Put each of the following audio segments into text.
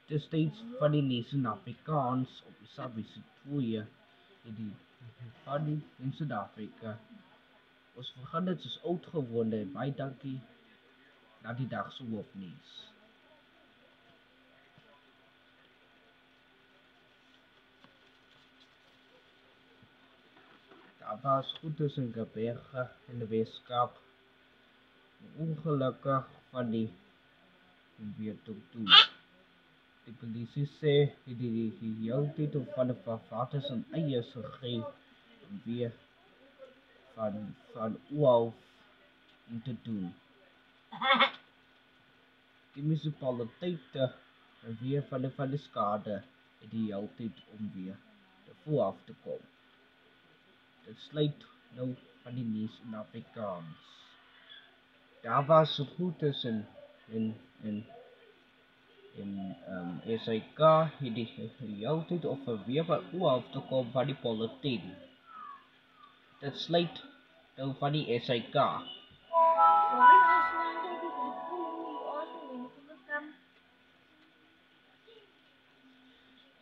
Destijds van die lezen Afrikaans op Isabische 2 die van in Suid-Afrika. Ons vergaan dit soos oud gewoonde en baie dankie na die dag se hoofnuus. Daar was goed tussen Geberge en de Weskaap. Ongelukkig van die weer toe. Die polisie sê die hele tyd van de vervaters en eiers gegee weer van oorhof om te doen. Die munisipaliteite weer van de skade die hele tyd om weer te vooraf te kom. Dit sluit nou van die nuus in Afrikaans. Daar was so goed tussen in SAK het die hele tyd of weer van oorhof te kom van die politiek. Dit sluit nou van die SAK.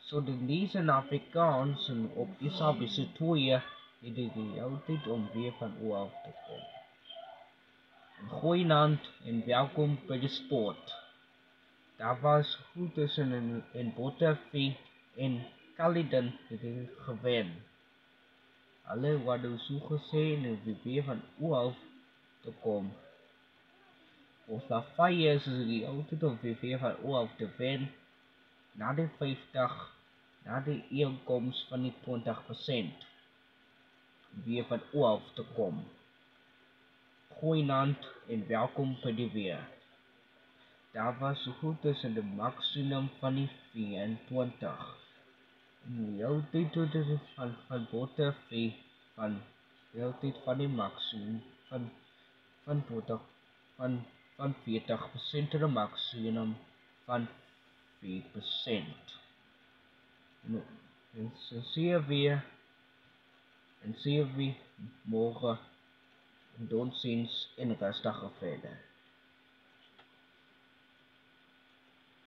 So die lees in Afrikaans en op Isabische 2 het die hele tyd om weer van oorhof te kom. Goeienaand en welkom by die sport. Daar was goed tussen in Bottervie en Caledon het gewen. Hulle wat so gesê en weer van oorhof te kom. Ons daar 5 jaar is die altyd om weer van oorhof te wen. Na die 50, na die inkoms van die 20% weer van oorhof te kom. Goeienaand en welkom by die weer. Daar was so goed tussen die maximum van die 24. En heel tyd van Bottervie van heel tyd van die maximum van 40% tot die maximum van 4%. En so sien we morgen en dan ziens in rustige verder.